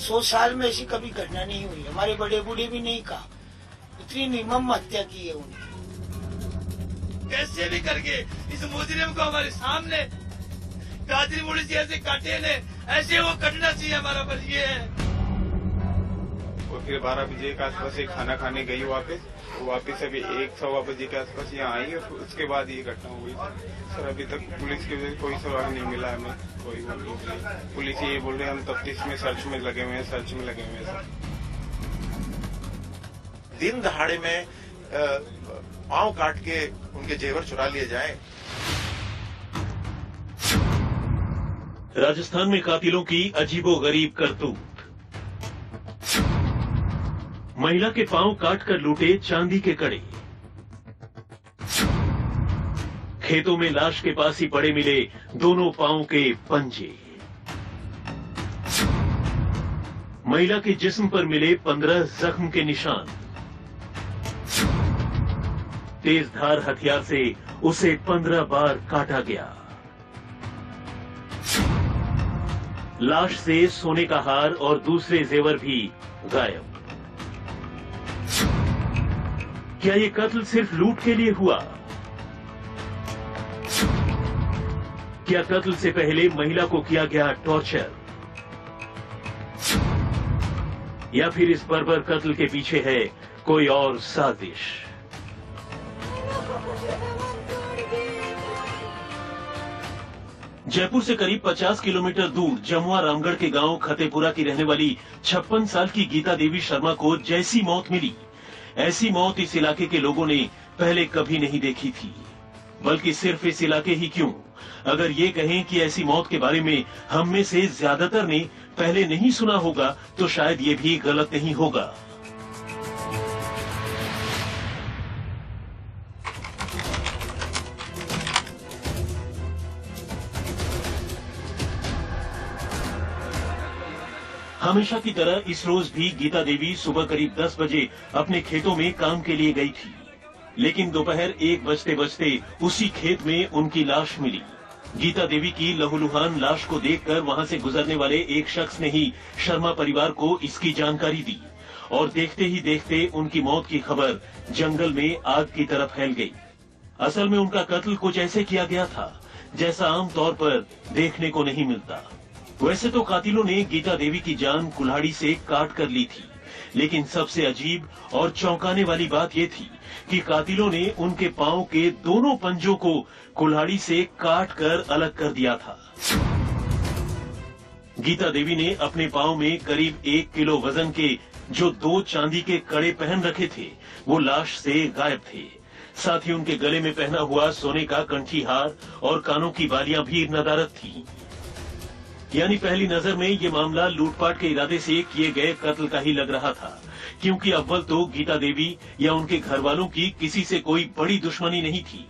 100 साल में ऐसी कभी घटना नहीं हुई। हमारे बड़े बूढ़े भी नहीं कहा, इतनी निर्मम हत्या की है उन्होंने। कैसे भी करके इस मुजरिम को हमारे सामने कातिल पुलिस ऐसे काटे ने, ऐसे वो कटना चाहिए, हमारा बस ये है। और फिर 12 बजे के आसपास ये खाना खाने गई वापस अभी 1-1:15 बजे के आसपास यहाँ आई और उसके बाद ये घटना हुई। सर अभी तक पुलिस की वजह कोई सुराग नहीं मिला हमें, कोई पुलिस ये बोल रहे हम तफ्तीश में सर्च में लगे हुए हैं सर। दिन दहाड़े में पांव काट के उनके जेवर चुरा लिए जाए। राजस्थान में कातिलों की अजीबोगरीब करतूत। महिला के पांव काटकर लूटे चांदी के कड़े। खेतों में लाश के पास ही पड़े मिले दोनों पांव के पंजे। महिला के जिस्म पर मिले 15 जख्म के निशान। तेज धार हथियार से उसे 15 बार काटा गया। लाश से सोने का हार और दूसरे जेवर भी गायब। क्या ये कत्ल सिर्फ लूट के लिए हुआ? क्या कत्ल से पहले महिला को किया गया टॉर्चर? या फिर इस बर्बर कत्ल के पीछे है कोई और साजिश? जयपुर से करीब 50 किलोमीटर दूर जमुआ रामगढ़ के गांव खतेपुरा की रहने वाली 56 साल की गीता देवी शर्मा को जैसी मौत मिली, ऐसी मौत इस इलाके के लोगों ने पहले कभी नहीं देखी थी। बल्कि सिर्फ इस इलाके ही क्यों, अगर ये कहें कि ऐसी मौत के बारे में हम में से ज्यादातर ने पहले नहीं सुना होगा तो शायद ये भी गलत नहीं होगा। हमेशा की तरह इस रोज भी गीता देवी सुबह करीब 10 बजे अपने खेतों में काम के लिए गई थी, लेकिन दोपहर 1 बजते बजते उसी खेत में उनकी लाश मिली। गीता देवी की लहूलुहान लाश को देखकर वहां से गुजरने वाले एक शख्स ने ही शर्मा परिवार को इसकी जानकारी दी और देखते ही देखते उनकी मौत की खबर जंगल में आग की तरह फैल गई। असल में उनका कत्ल कुछ ऐसे किया गया था जैसा आमतौर पर देखने को नहीं मिलता। वैसे तो कातिलों ने गीता देवी की जान कुल्हाड़ी से काट कर ली थी, लेकिन सबसे अजीब और चौंकाने वाली बात ये थी कि कातिलों ने उनके पांव के दोनों पंजों को कुल्हाड़ी से काट कर अलग कर दिया था। गीता देवी ने अपने पांव में करीब 1 किलो वजन के जो 2 चांदी के कड़े पहन रखे थे वो लाश से गायब थे। साथ ही उनके गले में पहना हुआ सोने का कंठी हार और कानों की बालियां भी नदारद थी। यानी पहली नजर में ये मामला लूटपाट के इरादे से किए गए कत्ल का ही लग रहा था, क्योंकि अव्वल तो गीता देवी या उनके घर वालों की किसी से कोई बड़ी दुश्मनी नहीं थी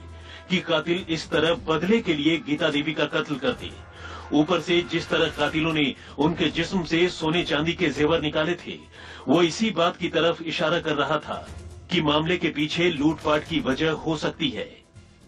कि कातिल इस तरह बदले के लिए गीता देवी का कत्ल करते। ऊपर से जिस तरह कातिलों ने उनके जिस्म से सोने चांदी के जेवर निकाले थे वो इसी बात की तरफ इशारा कर रहा था कि मामले के पीछे लूटपाट की वजह हो सकती है।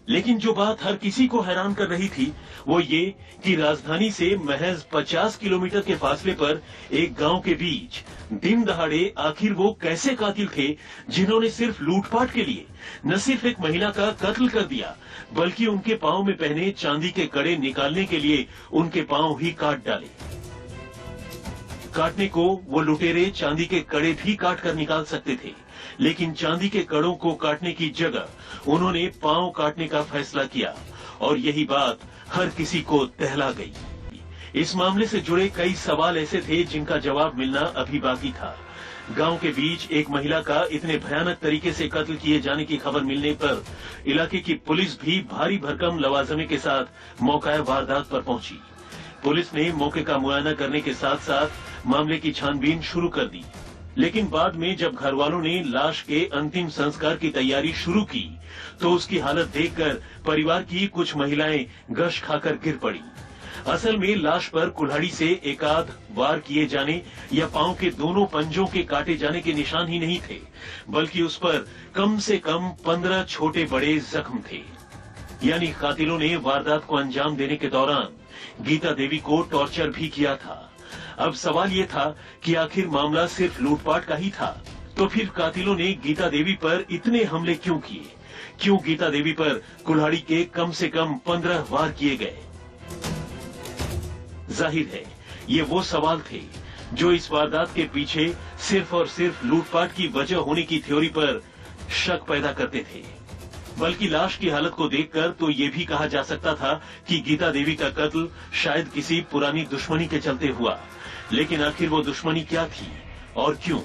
लेकिन जो बात हर किसी को हैरान कर रही थी वो ये कि राजधानी से महज 50 किलोमीटर के फासले पर एक गांव के बीच दिन दहाड़े आखिर वो कैसे कातिल थे जिन्होंने सिर्फ लूटपाट के लिए न सिर्फ एक महिला का कत्ल कर दिया बल्कि उनके पांव में पहने चांदी के कड़े निकालने के लिए उनके पांव ही काट डाले। काटने को वो लुटेरे चांदी के कड़े भी काट कर निकाल सकते थे, लेकिन चांदी के कड़ों को काटने की जगह उन्होंने पांव काटने का फैसला किया और यही बात हर किसी को दहला गई। इस मामले से जुड़े कई सवाल ऐसे थे जिनका जवाब मिलना अभी बाकी था। गांव के बीच एक महिला का इतने भयानक तरीके से कत्ल किए जाने की खबर मिलने पर इलाके की पुलिस भी भारी भरकम लवाजमे के साथ मौका वारदात पर पहुंची। पुलिस ने मौके का मुआयना करने के साथ साथ मामले की छानबीन शुरू कर दी, लेकिन बाद में जब घर वालों ने लाश के अंतिम संस्कार की तैयारी शुरू की तो उसकी हालत देखकर परिवार की कुछ महिलाएं गश खाकर गिर पड़ी। असल में लाश पर कुल्हाड़ी से एकाध वार किए जाने या पांव के दोनों पंजों के काटे जाने के निशान ही नहीं थे, बल्कि उस पर कम से कम 15 छोटे बड़े जख्म थे। यानी कातिलों ने वारदात को अंजाम देने के दौरान गीता देवी को टॉर्चर भी किया था अब सवाल ये था कि आखिर मामला सिर्फ लूटपाट का ही था, तो फिर कातिलों ने गीता देवी पर इतने हमले क्यों किए? क्यों गीता देवी पर कुल्हाड़ी के कम से कम 15 वार किए गए? जाहिर है ये वो सवाल थे जो इस वारदात के पीछे सिर्फ और सिर्फ लूटपाट की वजह होने की थ्योरी पर शक पैदा करते थे। बल्कि लाश की हालत को देखकर तो ये भी कहा जा सकता था कि गीता देवी का कत्ल शायद किसी पुरानी दुश्मनी के चलते हुआ। लेकिन आखिर वो दुश्मनी क्या थी और क्यों?